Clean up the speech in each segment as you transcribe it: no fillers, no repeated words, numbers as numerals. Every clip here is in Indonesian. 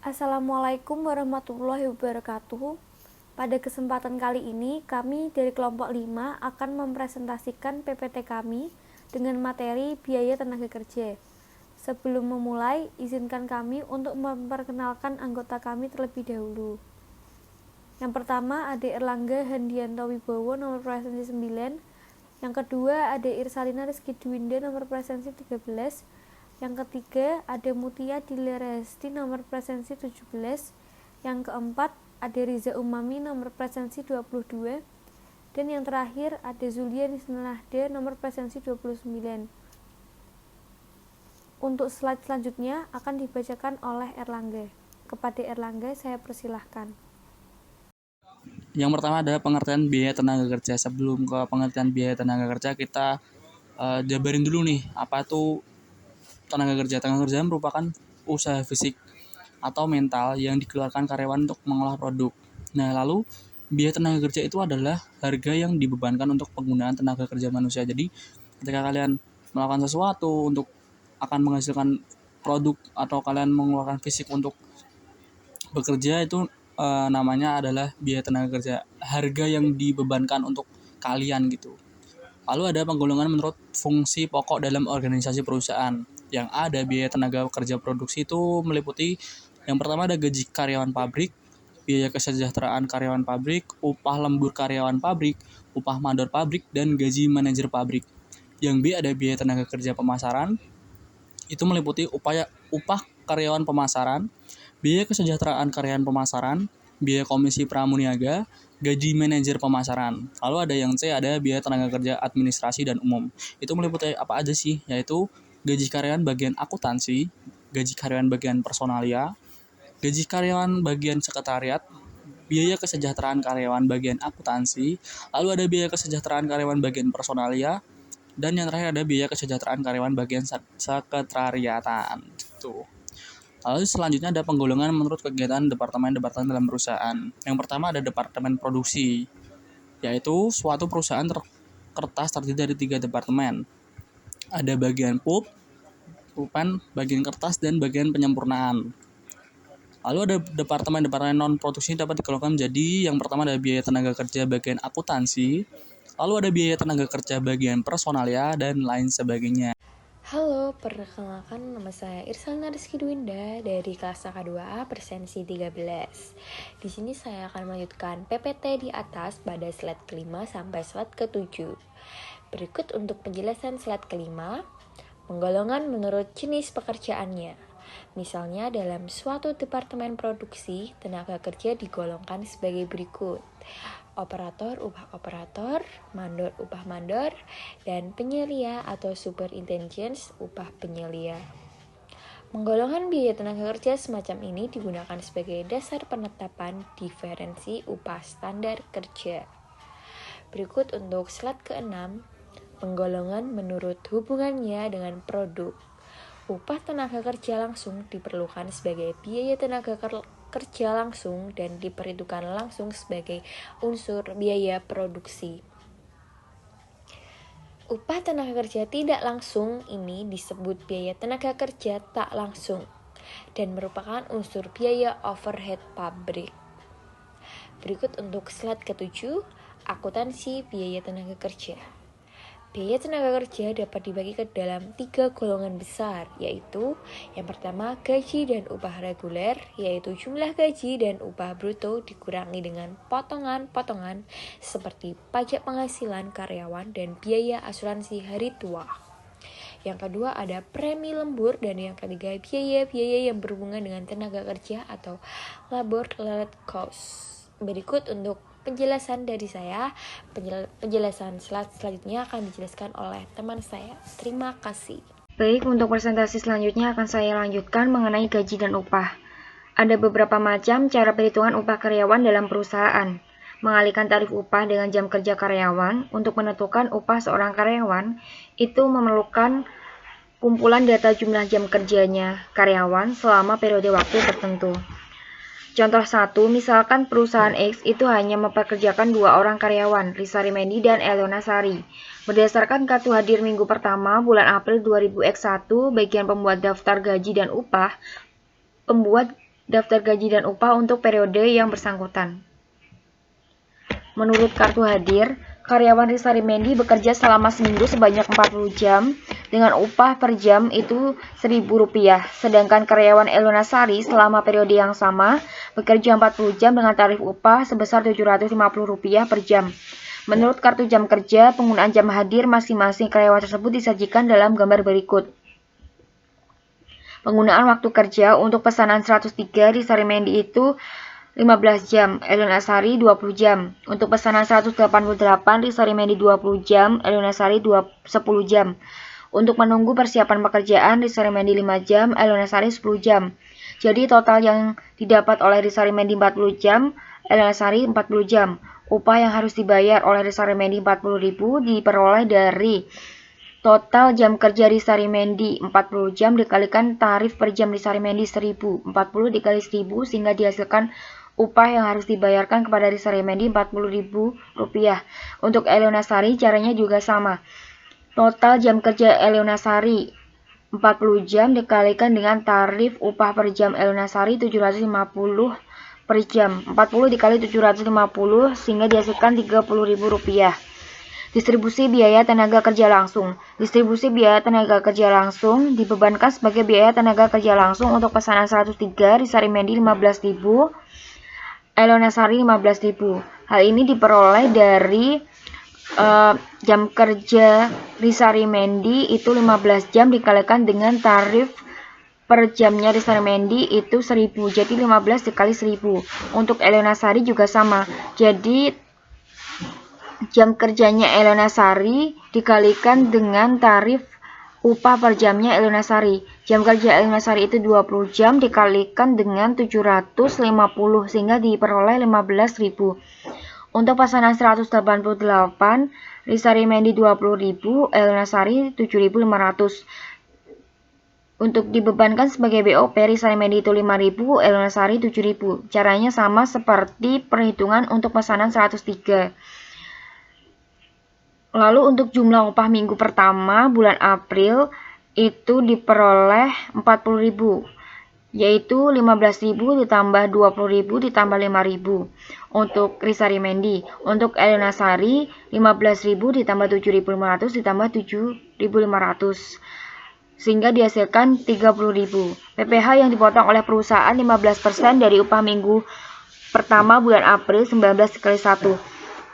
Assalamualaikum warahmatullahi wabarakatuh. Pada kesempatan kali ini, kami dari kelompok 5 akan mempresentasikan PPT kami dengan materi biaya tenaga kerja. Sebelum memulai, izinkan kami untuk memperkenalkan anggota kami terlebih dahulu. Yang pertama, Ade Erlangga Handianto Wibowo, nomor presensi 9. Yang kedua, Ade Irsalina Rizky Dwinda, nomor presensi 13. Yang ketiga, Ade Mutia Dileresti, nomor presensi 17. Yang keempat, Ade Riza Umami, nomor presensi 22. Dan yang terakhir, Ade Zulia Nisnahde, nomor presensi 29. Untuk slide selanjutnya akan dibacakan oleh Erlangga. Kepada Erlangga, saya persilahkan. Yang pertama adalah pengertian biaya tenaga kerja. Sebelum ke pengertian biaya tenaga kerja, kita jabarin dulu nih, apa tuh tenaga kerja. Tenaga kerja merupakan usaha fisik atau mental yang dikeluarkan karyawan untuk mengolah produk. Nah, lalu biaya tenaga kerja itu adalah harga yang dibebankan untuk penggunaan tenaga kerja manusia. Jadi, ketika kalian melakukan sesuatu untuk akan menghasilkan produk atau kalian mengeluarkan fisik untuk bekerja, itu namanya adalah biaya tenaga kerja, harga yang dibebankan untuk kalian gitu. Lalu ada penggolongan menurut fungsi pokok dalam organisasi perusahaan. Yang ada biaya tenaga kerja produksi itu meliputi yang pertama ada gaji karyawan pabrik, biaya kesejahteraan karyawan pabrik, upah lembur karyawan pabrik, upah mandor pabrik, dan gaji manajer pabrik. Yang B ada biaya tenaga kerja pemasaran, itu meliputi upah karyawan pemasaran, biaya kesejahteraan karyawan pemasaran, biaya komisi pramuniaga, gaji manajer pemasaran. Lalu ada yang C, ada biaya tenaga kerja administrasi dan umum. Itu meliputi apa aja sih? Yaitu gaji karyawan bagian akuntansi, gaji karyawan bagian personalia, gaji karyawan bagian sekretariat, biaya kesejahteraan karyawan bagian akuntansi, lalu ada biaya kesejahteraan karyawan bagian personalia, dan yang terakhir ada biaya kesejahteraan karyawan bagian sekretariatan. Gitu. Lalu selanjutnya ada penggolongan menurut kegiatan departemen-departemen dalam perusahaan. Yang pertama ada departemen produksi, yaitu suatu perusahaan kertas terdiri dari 3 departemen. Ada bagian pulp, pulpen, bagian kertas, dan bagian penyempurnaan. Lalu ada departemen-departemen non-produksi dapat dikelompokkan menjadi yang pertama ada biaya tenaga kerja bagian akuntansi, lalu ada biaya tenaga kerja bagian personalia, dan lain sebagainya. Halo, perkenalkan nama saya Irsalina Rizky Dwinda dari kelas AK2A presensi 13. Di sini saya akan melanjutkan PPT di atas pada slide kelima sampai slide ke-7. Berikut untuk penjelasan slide kelima, penggolongan menurut jenis pekerjaannya. Misalnya dalam suatu departemen produksi, tenaga kerja digolongkan sebagai berikut. Operator upah operator, mandor upah mandor, dan penyelia atau superintendensi upah penyelia. Penggolongan biaya tenaga kerja semacam ini digunakan sebagai dasar penetapan diferensi upah standar kerja. Berikut untuk slide ke-6, penggolongan menurut hubungannya dengan produk. Upah tenaga kerja langsung diperlukan sebagai biaya tenaga kerja langsung dan diperhitungkan langsung sebagai unsur biaya produksi. Upah tenaga kerja tidak langsung ini disebut biaya tenaga kerja tak langsung dan merupakan unsur biaya overhead pabrik. Berikut untuk slide ke-7, akuntansi biaya tenaga kerja. Biaya tenaga kerja dapat dibagi ke dalam 3 golongan besar, yaitu yang pertama gaji dan upah reguler, yaitu jumlah gaji dan upah bruto dikurangi dengan potongan-potongan seperti pajak penghasilan karyawan dan biaya asuransi hari tua. Yang kedua ada premi lembur, dan yang ketiga biaya-biaya yang berhubungan dengan tenaga kerja atau labor-related cost. Berikut untuk penjelasan dari saya. Penjelasan slide selanjutnya akan dijelaskan oleh teman saya. Terima kasih. Baik, untuk presentasi selanjutnya akan saya lanjutkan mengenai gaji dan upah. Ada beberapa macam cara perhitungan upah karyawan dalam perusahaan. Mengalihkan tarif upah dengan jam kerja karyawan untuk menentukan upah seorang karyawan itu memerlukan kumpulan data jumlah jam kerjanya karyawan selama periode waktu tertentu. Contoh 1, misalkan perusahaan X itu hanya mempekerjakan 2 orang karyawan, Risa Rimendi dan Elona Sari. Berdasarkan kartu hadir minggu pertama bulan April 2000X1, bagian pembuat daftar gaji dan upah, pembuat daftar gaji dan upah untuk periode yang bersangkutan. Menurut kartu hadir, karyawan Rizari Mendi bekerja selama seminggu sebanyak 40 jam dengan upah per jam itu Rp1.000, sedangkan karyawan Elona Sari selama periode yang sama bekerja 40 jam dengan tarif upah sebesar Rp750 per jam. Menurut kartu jam kerja, penggunaan jam hadir masing-masing karyawan tersebut disajikan dalam gambar berikut. Penggunaan waktu kerja untuk pesanan 103 Rizari Mendi itu 15 jam, Elona Sari 20 jam. Untuk pesanan 188 Rizari Mendi 20 jam, Elona Sari 10 jam. Untuk menunggu persiapan pekerjaan Rizari Mendi 5 jam, Elona Sari 10 jam. Jadi total yang didapat oleh Rizari Mendi 40 jam, Elona Sari 40 jam. Upah yang harus dibayar oleh Rizari Mendi 40.000 diperoleh dari total jam kerja Rizari Mendi 40 jam dikalikan tarif per jam Rizari Mendi 1.000. 40 dikali 1.000 sehingga dihasilkan upah yang harus dibayarkan kepada Rizari Mendi Rp40.000. Untuk Elona Sari caranya juga sama. Total jam kerja Elona Sari 40 jam dikalikan dengan tarif upah per jam Elona Sari 750 per jam. 40 dikali 750 sehingga dihasilkan Rp30.000. Distribusi biaya tenaga kerja langsung. Distribusi biaya tenaga kerja langsung dibebankan sebagai biaya tenaga kerja langsung untuk pesanan 103 Rizari Mendi 15.000, Elona Sari 15.000. Hal ini diperoleh dari jam kerja Rizari Mendi itu 15 jam dikalikan dengan tarif per jamnya Rizari Mendi itu 1.000. Jadi 15 dikali 1.000. Untuk Elona Sari juga sama. Jadi jam kerjanya Elona Sari dikalikan dengan tarif upah per jamnya Elona Sari. Jam kerja Elona Sari itu 20 jam dikalikan dengan 750 sehingga diperoleh 15.000. Untuk pesanan 188 Rizari Mendi 20.000, Elona Sari 7.500. Untuk dibebankan sebagai BOP Rizari Mendi itu 5.000, Elona Sari 7.000. Caranya sama seperti perhitungan untuk pesanan 103. Lalu untuk jumlah upah minggu pertama bulan April itu diperoleh 40.000, yaitu 15.000 ditambah 20.000 ditambah 5.000 untuk Rizari Mendi. Untuk Elona Sari 15.000 ditambah 7.500 ditambah 7.500 sehingga dihasilkan 30.000. PPh yang dipotong oleh perusahaan 15% dari upah minggu pertama bulan April 19 kali 1.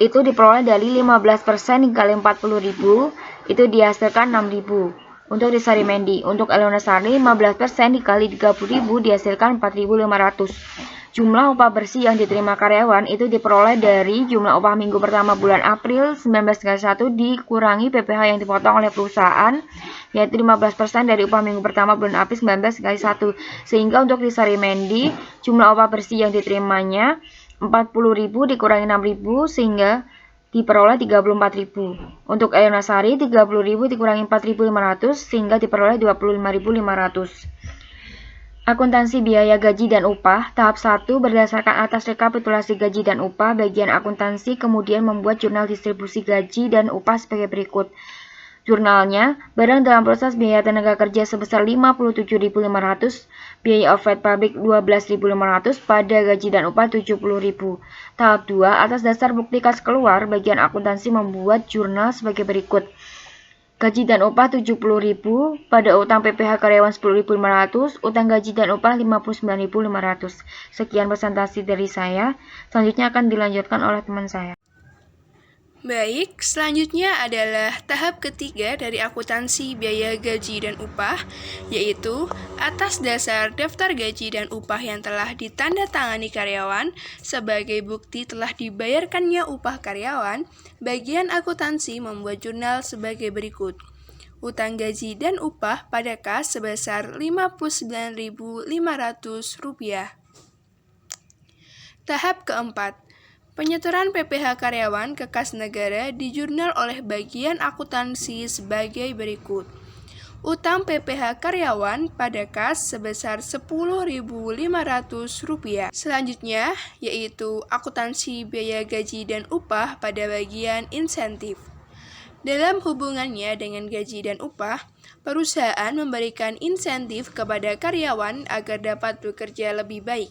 Itu diperoleh dari 15% dikali 40.000 itu dihasilkan 6.000 untuk Rizari Mendi. Untuk Elona Sari 15% dikali 30.000 dihasilkan 4.500. Jumlah upah bersih yang diterima karyawan itu diperoleh dari jumlah upah minggu pertama bulan April 19 kali 1 dikurangi PPh yang dipotong oleh perusahaan, yaitu 15% dari upah minggu pertama bulan April 19 kali 1. Sehingga untuk Rizari Mendi jumlah upah bersih yang diterimanya 40.000 dikurangi 6.000 sehingga diperoleh 34.000. Untuk Elona Sari 30.000 dikurangi 4.500 sehingga diperoleh 25.500. Akuntansi biaya gaji dan upah tahap 1 berdasarkan atas rekapitulasi gaji dan upah bagian akuntansi kemudian membuat jurnal distribusi gaji dan upah sebagai berikut. Jurnalnya, barang dalam proses biaya tenaga kerja sebesar 57.500, biaya overhead pabrik 12.500, pada gaji dan upah 70.000. Tahap 2, atas dasar bukti kas keluar, bagian akuntansi membuat jurnal sebagai berikut. Gaji dan upah 70.000, pada utang PPh karyawan 10.500, utang gaji dan upah 59.500. Sekian presentasi dari saya, selanjutnya akan dilanjutkan oleh teman saya. Baik, selanjutnya adalah tahap ketiga dari akuntansi biaya gaji dan upah, yaitu atas dasar daftar gaji dan upah yang telah ditandatangani karyawan sebagai bukti telah dibayarkannya upah karyawan, bagian akuntansi membuat jurnal sebagai berikut. Utang gaji dan upah pada kas sebesar Rp59.500. Tahap keempat, penyetoran PPh karyawan ke kas negara dijurnal oleh bagian akuntansi sebagai berikut. Utang PPh karyawan pada kas sebesar Rp10.500. Selanjutnya, yaitu akuntansi biaya gaji dan upah pada bagian insentif. Dalam hubungannya dengan gaji dan upah, perusahaan memberikan insentif kepada karyawan agar dapat bekerja lebih baik.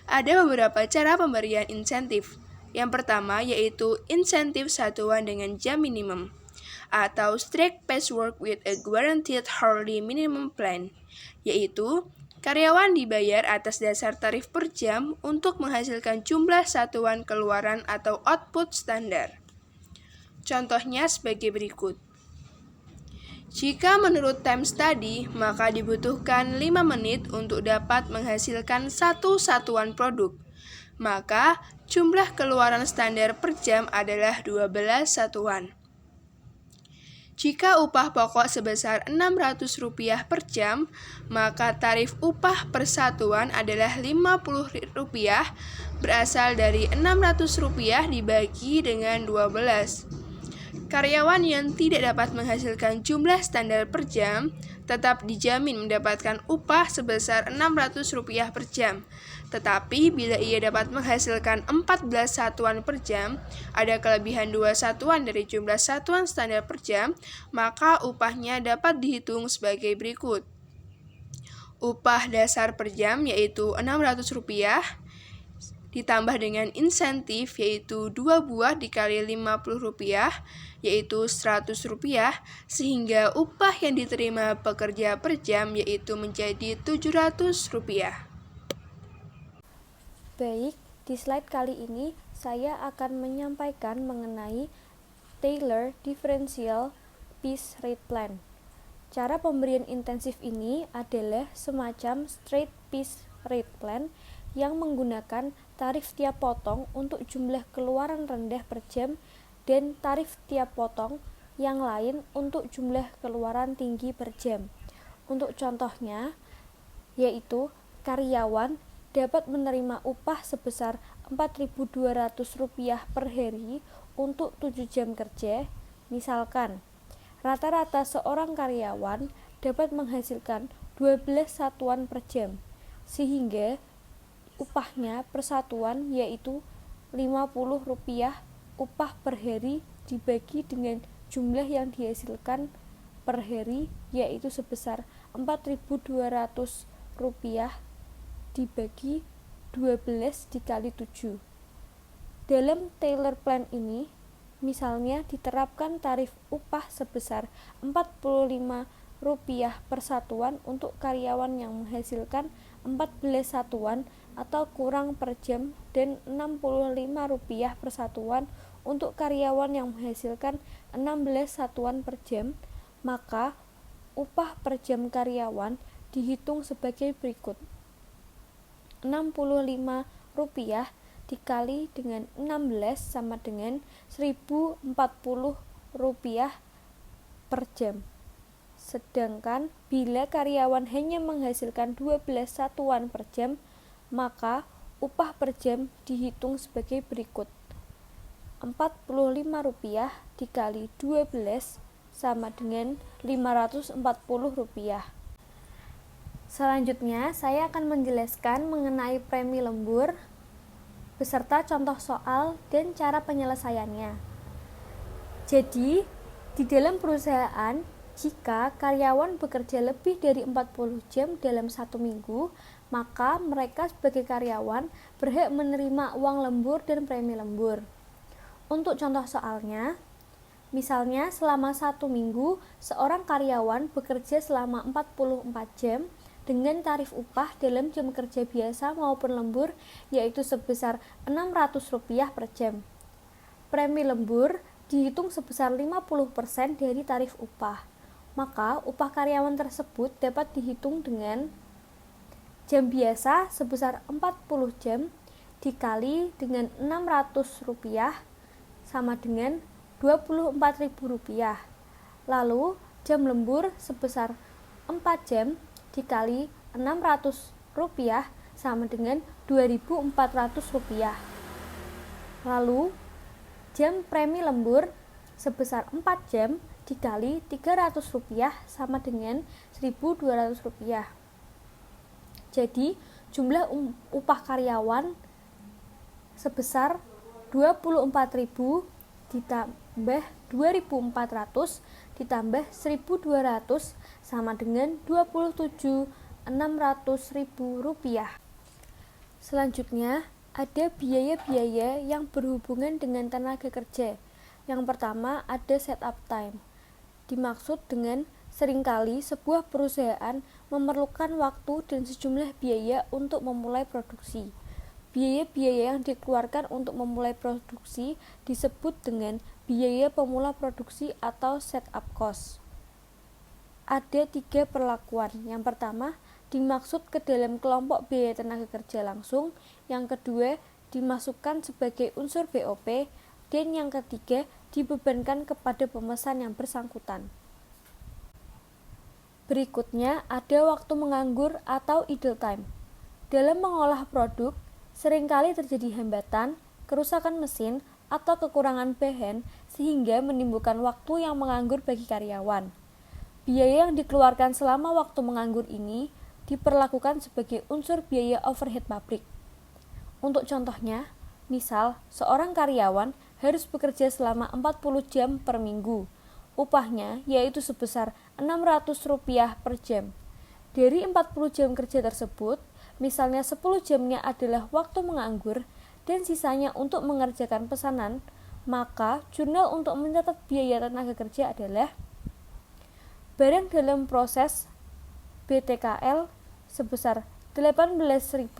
Ada beberapa cara pemberian insentif. Yang pertama yaitu insentif satuan dengan jam minimum, atau strict pace work with a guaranteed hourly minimum plan, yaitu karyawan dibayar atas dasar tarif per jam untuk menghasilkan jumlah satuan keluaran atau output standar. Contohnya sebagai berikut. Jika menurut time study, maka dibutuhkan 5 menit untuk dapat menghasilkan satu satuan produk. Maka jumlah keluaran standar per jam adalah 12 satuan. Jika upah pokok sebesar Rp600 per jam, maka tarif upah per satuan adalah Rp50 berasal dari Rp600 dibagi dengan 12. Karyawan yang tidak dapat menghasilkan jumlah standar per jam tetap dijamin mendapatkan upah sebesar Rp600 per jam. Tetapi bila ia dapat menghasilkan 14 satuan per jam, ada kelebihan 2 satuan dari jumlah satuan standar per jam, maka upahnya dapat dihitung sebagai berikut. Upah dasar per jam yaitu Rp600, ditambah dengan insentif yaitu 2 buah dikali Rp50 yaitu Rp100, sehingga upah yang diterima pekerja per jam yaitu menjadi Rp700. Baik, di slide kali ini saya akan menyampaikan mengenai Taylor Differential Piece Rate Plan. Cara pemberian intensif ini adalah semacam straight piece rate plan yang menggunakan tarif tiap potong untuk jumlah keluaran rendah per jam dan tarif tiap potong yang lain untuk jumlah keluaran tinggi per jam. Untuk contohnya, yaitu karyawan dapat menerima upah sebesar Rp4.200 per hari untuk 7 jam kerja. Misalkan, rata-rata seorang karyawan dapat menghasilkan 12 satuan per jam, sehingga upahnya per satuan yaitu Rp50 upah per hari dibagi dengan jumlah yang dihasilkan per hari yaitu sebesar Rp4.200 dibagi 12 dikali 7. Dalam Taylor Plan ini, misalnya diterapkan tarif upah sebesar Rp45 per satuan untuk karyawan yang menghasilkan 14 satuan atau kurang per jam dan Rp65 per satuan untuk karyawan yang menghasilkan 16 satuan per jam, maka upah per jam karyawan dihitung sebagai berikut. Rp65 dikali dengan 16 sama dengan Rp1.040 per jam. Sedangkan bila karyawan hanya menghasilkan 12 satuan per jam, maka upah per jam dihitung sebagai berikut. Rp45 dikali 12 sama dengan Rp540. Selanjutnya, saya akan menjelaskan mengenai premi lembur beserta contoh soal dan cara penyelesaiannya. Jadi, di dalam perusahaan, jika karyawan bekerja lebih dari 40 jam dalam 1 minggu, maka mereka sebagai karyawan berhak menerima uang lembur dan premi lembur. Untuk contoh soalnya, misalnya selama 1 minggu, seorang karyawan bekerja selama 44 jam dengan tarif upah dalam jam kerja biasa maupun lembur yaitu sebesar Rp600 per jam. Premi lembur dihitung sebesar 50% dari tarif upah. Maka upah karyawan tersebut dapat dihitung dengan jam biasa sebesar 40 jam dikali dengan Rp600 sama dengan Rp24.000. Lalu jam lembur sebesar 4 jam dikali Rp600 sama dengan Rp2.400. Lalu jam premi lembur sebesar 4 jam dikali Rp300 sama dengan Rp1.200. Jadi jumlah upah karyawan sebesar Rp24.000 ditambah Rp2.400 ditambah 1.200 sama dengan 27.600.000 rupiah. Selanjutnya, ada biaya-biaya yang berhubungan dengan tenaga kerja. Yang pertama ada setup time. Dimaksud dengan seringkali sebuah perusahaan memerlukan waktu dan sejumlah biaya untuk memulai produksi. Biaya-biaya yang dikeluarkan untuk memulai produksi disebut dengan biaya pemula produksi atau setup cost. Ada 3 perlakuan. Yang pertama, dimaksud ke dalam kelompok biaya tenaga kerja langsung. Yang kedua, dimasukkan sebagai unsur BOP. Dan yang ketiga, dibebankan kepada pemesan yang bersangkutan. Berikutnya ada waktu menganggur atau idle time. Dalam mengolah produk, seringkali terjadi hambatan, kerusakan mesin, atau kekurangan bahan sehingga menimbulkan waktu yang menganggur bagi karyawan. Biaya yang dikeluarkan selama waktu menganggur ini diperlakukan sebagai unsur biaya overhead pabrik. Untuk contohnya, misal seorang karyawan harus bekerja selama 40 jam per minggu. Upahnya yaitu sebesar Rp600 per jam. Dari 40 jam kerja tersebut, misalnya 10 jamnya adalah waktu menganggur dan sisanya untuk mengerjakan pesanan, maka jurnal untuk mencatat biaya tenaga kerja adalah barang dalam proses BTKL sebesar Rp18.000,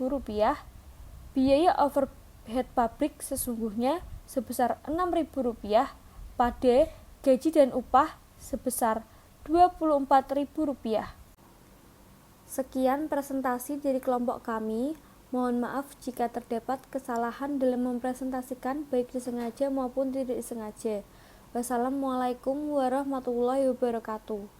biaya overhead pabrik sesungguhnya sebesar Rp6.000 pada gaji dan upah sebesar Rp24.000. Sekian presentasi dari kelompok kami. Mohon maaf jika terdapat kesalahan dalam mempresentasikan baik disengaja maupun tidak disengaja. Wassalamualaikum warahmatullahi wabarakatuh.